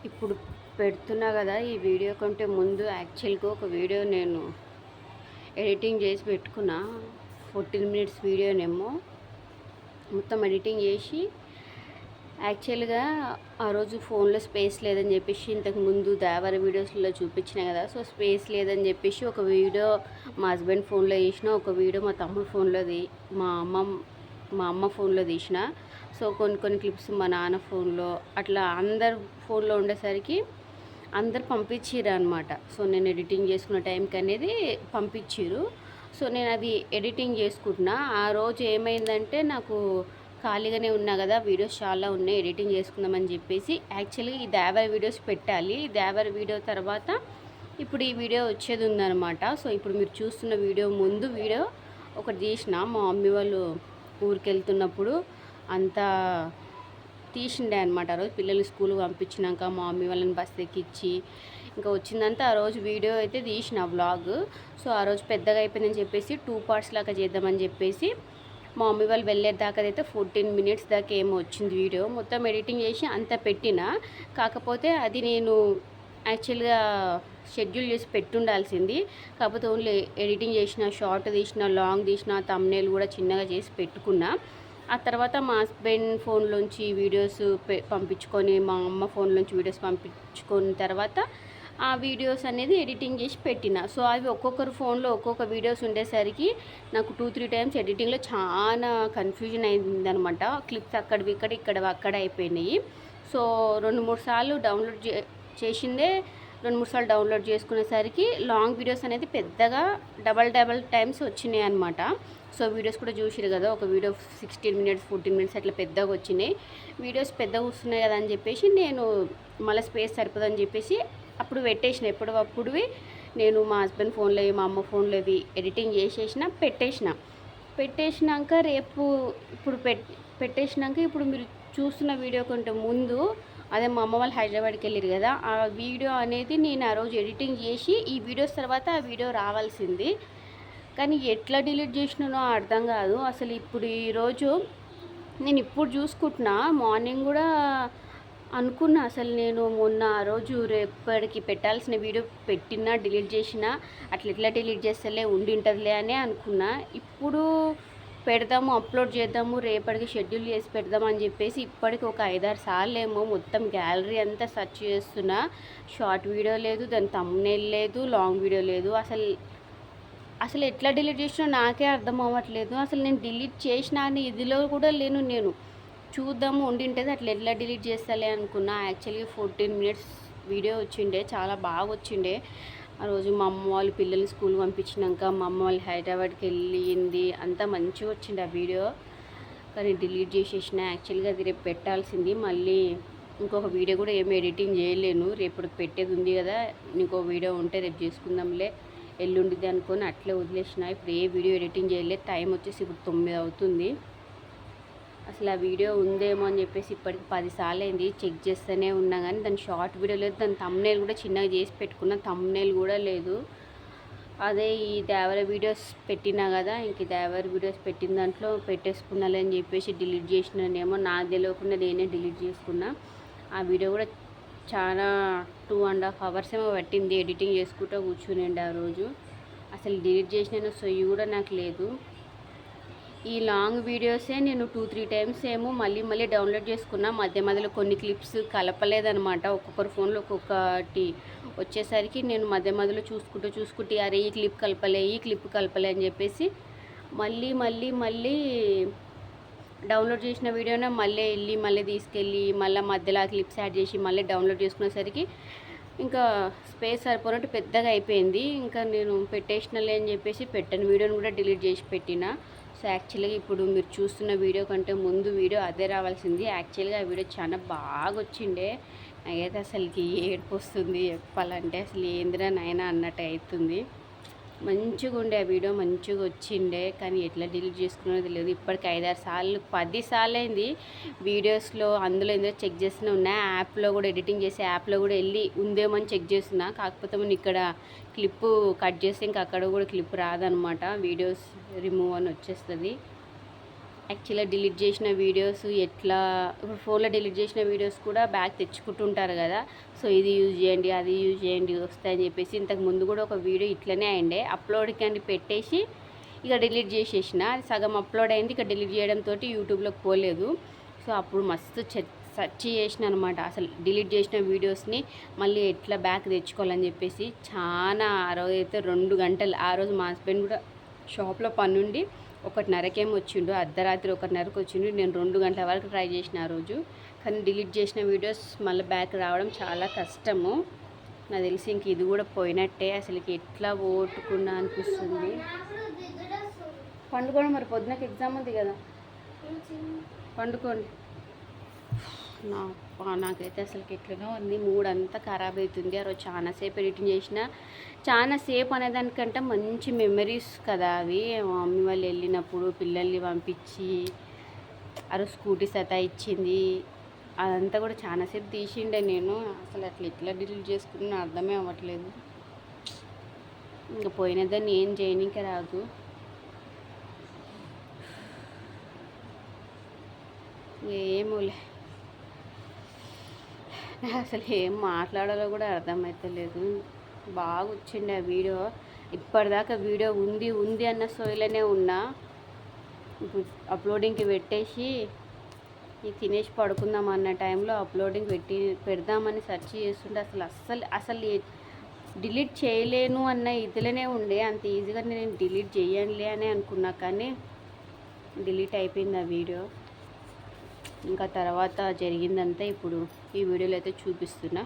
ఇప్పుడు పెడుతున్నా కదా ఈ వీడియో కంటే ముందు యాక్చువల్గా ఒక వీడియో నేను ఎడిటింగ్ చేసి పెట్టుకున్నా. 14 మినిట్స్ వీడియోనేమో మొత్తం ఎడిటింగ్ చేసి యాక్చువల్గా ఆ రోజు ఫోన్లో స్పేస్ లేదని చెప్పేసి ఇంతకు ముందు దేవర వీడియోస్లో చూపించిన కదా. సో స్పేస్ లేదని చెప్పేసి ఒక వీడియో మా హస్బెండ్ ఫోన్లో తీసిన, ఒక వీడియో మా తమ్ముడు ఫోన్లోది, మా అమ్మ ఫోన్లో తీసిన. సో కొన్ని క్లిప్స్ మా నాన్న ఫోన్లో, అట్లా అందరు ఫోన్లో ఉండేసరికి అందరు పంపించారు అనమాట. సో నేను ఎడిటింగ్ చేసుకున్న టైంకి అనేది పంపించారు. సో నేను అది ఎడిటింగ్ చేసుకుంటున్నా. ఆ రోజు ఏమైందంటే నాకు ఖాళీగానే ఉన్నా కదా, వీడియోస్ చాలా ఉన్నాయి ఎడిటింగ్ చేసుకుందామని చెప్పేసి యాక్చువల్గా ఈ దేవర వీడియోస్ పెట్టాలి. ఈ దేవర వీడియో తర్వాత ఇప్పుడు ఈ వీడియో వచ్చేది ఉందన్నమాట. సో ఇప్పుడు మీరు చూస్తున్న వీడియో ముందు వీడియో ఒకటి తీసిన మా మమ్మీ వాళ్ళు ఊరికి వెళ్తున్నప్పుడు అంతా తీసిండే అనమాట. ఆ రోజు పిల్లలు స్కూల్కి పంపించినాక మా మమ్మీ వాళ్ళని బస్ ఎక్కించి ఇంకా వచ్చిందంతా ఆ రోజు వీడియో అయితే తీసిన వ్లాగ్. సో ఆ రోజు పెద్దగా అయిపోయిందని చెప్పేసి 2 పార్ట్స్ లాగా చేద్దామని చెప్పేసి మా మమ్మీ వాళ్ళు వెళ్ళేదాకా అయితే 14 మినిట్స్ దాకా ఏమో వచ్చింది వీడియో. మొత్తం ఎడిటింగ్ చేసి అంతా పెట్టిన. కాకపోతే అది నేను యాక్చువల్గా షెడ్యూల్ చేసి పెట్టుండాల్సింది. కాకపోతే ఓన్లీ ఎడిటింగ్ చేసిన, షార్ట్ తీసిన, లాంగ్ తీసిన, థంబ్నెయిల్ కూడా చిన్నగా చేసి పెట్టుకున్నా. ఆ తర్వాత మా హస్బెండ్ ఫోన్లోంచి వీడియోస్ పంపించుకొని, మా అమ్మ ఫోన్లోంచి వీడియోస్ పంపించుకున్న తర్వాత ఆ వీడియోస్ అనేది ఎడిటింగ్ చేసి పెట్టిన. సో అవి ఒక్కొక్కరు ఫోన్లో ఒక్కొక్క వీడియోస్ ఉండేసరికి నాకు 2-3 టైమ్స్ ఎడిటింగ్లో చాలా కన్ఫ్యూజన్ అయిందనమాట. క్లిప్స్ అక్కడివి ఇక్కడ అయిపోయినాయి. సో 2-3 సార్లు డౌన్లోడ్ చేసిందే 2-3 సార్లు డౌన్లోడ్ చేసుకునేసరికి లాంగ్ వీడియోస్ అనేది పెద్దగా డబల్ టైమ్స్ వచ్చినాయి అనమాట. సో వీడియోస్ కూడా చూసిరు కదా, ఒక వీడియో 16 మినిట్స్ 14 మినిట్స్ అట్లా పెద్దగా వచ్చినాయి. వీడియోస్ పెద్దగా వస్తున్నాయి కదా అని చెప్పేసి నేను మళ్ళీ స్పేస్ సరిపోదని చెప్పేసి అప్పుడు పెట్టేసిన. ఎప్పుడప్పుడువి నేను మా హస్బెండ్ ఫోన్లో, మా అమ్మ ఫోన్లో ఎడిటింగ్ పెట్టేసినాక రేపు ఇప్పుడు పెట్టేసినాక ఇప్పుడు మీరు చూస్తున్న వీడియో కంటే ముందు అదే మా అమ్మ వాళ్ళు హైదరాబాద్కి వెళ్ళారు కదా, ఆ వీడియో అనేది నేను ఆ రోజు ఎడిటింగ్ చేసి ఈ వీడియోస్ తర్వాత ఆ వీడియో రావాల్సింది. కానీ ఎట్లా డిలీట్ చేసినానో అర్థం కాదు అసలు. ఇప్పుడు ఈరోజు నేను ఇప్పుడు చూసుకుంటున్నా, మార్నింగ్ కూడా అనుకున్నా అసలు నేను మొన్న ఆ రోజు రేపటికి పెట్టాల్సిన వీడియో పెట్టినా డిలీట్ చేసినా అట్లా ఎట్లా డిలీట్ చేస్తలే ఉండింటదిలే అని అనుకున్నా. ఇప్పుడు పెడదాము, అప్లోడ్ చేద్దాము, రేపటికి షెడ్యూల్ చేసి పెడదామని చెప్పేసి ఇప్పటికి ఒక 5-6 సార్లు ఏమో మొత్తం గ్యాలరీ అంతా సెర్చ్ చేస్తున్నా. షార్ట్ వీడియో లేదు, దాని థంబ్నెయిల్ లేదు, లాంగ్ వీడియో లేదు. అసలు ఎట్లా డిలీట్ చేసినా నాకే అర్థం అవ్వట్లేదు. అసలు నేను డిలీట్ చేసినా అని ఇదిలో కూడా లేను. నేను చూద్దాము ఉండింటది అట్లా ఎట్లా డిలీట్ చేస్తాలే అనుకున్నా. యాక్చువల్గా 14 మినిట్స్ వీడియో వచ్చిండే, చాలా బాగా వచ్చిండే. ఆ రోజు మా అమ్మ వాళ్ళు పిల్లలు స్కూల్ పంపించినాక మా అమ్మ వాళ్ళు హైదరాబాద్కి వెళ్ళింది, అంతా మంచిగా వచ్చింది ఆ వీడియో. కానీ డిలీట్ చేసేసిన. యాక్చువల్గా అది రేపు పెట్టాల్సింది. మళ్ళీ ఇంకొక వీడియో కూడా ఏమి ఎడిటింగ్ చేయలేను, రేపు పెట్టేది ఉంది కదా, ఇంకో వీడియో ఉంటే రేపు చేసుకుందాంలే ఎల్లుండిది అనుకొని అట్లే వదిలేసిన. ఇప్పుడు ఏ వీడియో ఎడిటింగ్ చేయలేదు. టైం వచ్చేసి ఇప్పుడు 9 అవుతుంది. అసలు ఆ వీడియో ఉందేమో అని చెప్పేసి ఇప్పటికి 10 సార్లు అయింది చెక్ చేస్తూనే ఉన్నా, కానీ దాని షార్ట్ వీడియో లేదు. దాని థంబ్నెయిల్ కూడా చిన్నగా చేసి పెట్టుకున్న, థంబ్నెయిల్ కూడా లేదు. అదే ఈ దేవర వీడియోస్ పెట్టినా కదా, ఇంక దేవర వీడియోస్ పెట్టిన దాంట్లో పెట్టేసుకున్నాలే అని చెప్పేసి డిలీట్ చేసినానేమో, నాకు తెలియకుండా నేనే డిలీట్ చేసుకున్నా. ఆ వీడియో కూడా చాలా 2.5 అవర్స్ ఏమో పట్టింది ఎడిటింగ్ చేసుకుంటూ కూర్చునేండి ఆ రోజు. అసలు డిలీట్ చేసిన సొయ్యి కూడా నాకు లేదు. ఈ లాంగ్ వీడియోసే నేను 2-3 టైమ్స్ ఏమో మళ్ళీ డౌన్లోడ్ చేసుకున్నా. మధ్యలో కొన్ని క్లిప్స్ కలపలేదనమాట. ఒక్కొక్కరి ఫోన్లో ఒక్కొక్కటి వచ్చేసరికి నేను మధ్యలో చూసుకుంటూ అరే ఈ క్లిప్ కలపలే అని చెప్పేసి మళ్ళీ డౌన్లోడ్ చేసిన వీడియోనే మళ్ళీ తీసుకెళ్ళి మధ్యలో ఆ క్లిప్స్ యాడ్ చేసి మళ్ళీ డౌన్లోడ్ చేసుకునేసరికి ఇంకా స్పేస్ సరిపోయినట్టు పెద్దగా అయిపోయింది. ఇంకా నేను పెట్టేసినలే అని చెప్పేసి పెట్టని వీడియోని కూడా డిలీట్ చేసి పెట్టిన. సో యాక్చువల్గా ఇప్పుడు మీరు చూస్తున్న వీడియో కంటే ముందు వీడియో అదే రావాల్సింది. యాక్చువల్గా ఆ వీడియో చాలా బాగా వచ్చిండే. నాకైతే అసలుకి ఏడుపు వస్తుంది చెప్పాలంటే. అసలు ఏందిరా నాయనా అన్నట్టు అవుతుంది. మంచిగా ఉండే ఆ వీడియో, మంచిగా వచ్చిండే. కానీ ఎట్లా డిలీట్ చేసుకునేది లేదు. ఇప్పటికి 5-6 సార్లు 10 సార్లు అయింది వీడియోస్లో. అందులో ఏదో చెక్ చేస్తూనే ఉన్నా. యాప్లో కూడా ఎడిటింగ్ చేసే యాప్లో కూడా వెళ్ళి ఉందేమో అని చెక్ చేస్తున్నా. కాకపోతే మనం ఇక్కడ క్లిప్పు కట్ చేస్తే ఇంకా అక్కడ కూడా క్లిప్ రాదనమాట, వీడియోస్ రిమూవ్ అని వచ్చేస్తుంది. యాక్చువల్గా డిలీట్ చేసిన వీడియోస్ ఎట్లా ఇప్పుడు ఫోన్లో డిలీట్ చేసిన వీడియోస్ కూడా బ్యాక్ తెచ్చుకుంటుంటారు కదా. సో ఇది యూజ్ చేయండి, అది యూజ్ చేయండి వస్తాయని చెప్పేసి ఇంతకు ముందు కూడా ఒక వీడియో ఇట్లనే అయిండే. అప్లోడ్కి అని పెట్టేసి ఇక డిలీట్ చేసేసిన. అది సగం అప్లోడ్ అయింది, ఇక డిలీట్ చేయడంతో యూట్యూబ్లోకి పోలేదు. సో అప్పుడు మస్తు సెర్చ్ చేసిన అనమాట, అసలు డిలీట్ చేసిన వీడియోస్ని మళ్ళీ ఎట్లా బ్యాక్ తెచ్చుకోవాలని చెప్పేసి. చాలా ఆ రోజు అయితే 2 గంటలు. ఆ రోజు మా హస్బెండ్ కూడా షాప్లో పనుండి 1:30కేమో వచ్చిండు, అర్ధరాత్రి 1:30కి వచ్చిండు. నేను 2 గంటల వరకు ట్రై చేసిన ఆ రోజు. కానీ డిలీట్ చేసిన వీడియోస్ మళ్ళీ బ్యాక్ రావడం చాలా కష్టము. నాకు తెలిసి ఇంక ఇది కూడా పోయినట్టే. అసలుకి ఎట్లా పోగొట్టుకున్నా అనిపిస్తుంది. పండుకోండి, మరి పొద్దునకి ఎగ్జామ్ ఉంది కదా, పండుకోండి. నాకైతే అసలుకి ఎట్లనో ఉంది, మూడ్ అంతా ఖరాబ్ అవుతుంది. ఆ రోజు చాలాసేపు ఎడిటింగ్ చేసిన. చాలాసేపు అనేదానికంటే మంచి మెమరీస్ కదా అవి. మా మమ్మీ వాళ్ళు వెళ్ళినప్పుడు పిల్లల్ని పంపించి ఆ రోజు స్కూటీ సతాయిచ్చింది, అదంతా కూడా చాలాసేపు తీసిండే నేను. అసలు అట్లా ఎట్లా డిలీట్ చేసుకున్నా అర్థమే అవ్వట్లేదు. ఇంకా పోయినదాన్ని ఏం చేయనీకే రాదు. ఏమోలే, అసలు ఏం మాట్లాడాలో కూడా అర్థమవుతలేదు. బాగా వచ్చిండే ఆ వీడియో. ఇప్పటిదాకా వీడియో ఉంది అన్న సోయిలోనే ఉన్నా. ఇప్పుడు అప్లోడింగ్కి పెట్టేసి తినేసి పడుకుందాం అన్న టైంలో అప్లోడింగ్ పెడదామని సెర్చ్ చేస్తుంటే అసలు డిలీట్ చేయలేను అన్న ఇదిలోనే ఉండే. అంత ఈజీగా నేను డిలీట్ చేయనులే అని అనుకున్నా, కానీ డిలీట్ అయిపోయింది ఆ వీడియో. ఇంకా తర్వాత జరిగిందంతా ఇప్పుడు ఈ వీడియోలో అయితే చూపిస్తున్నా.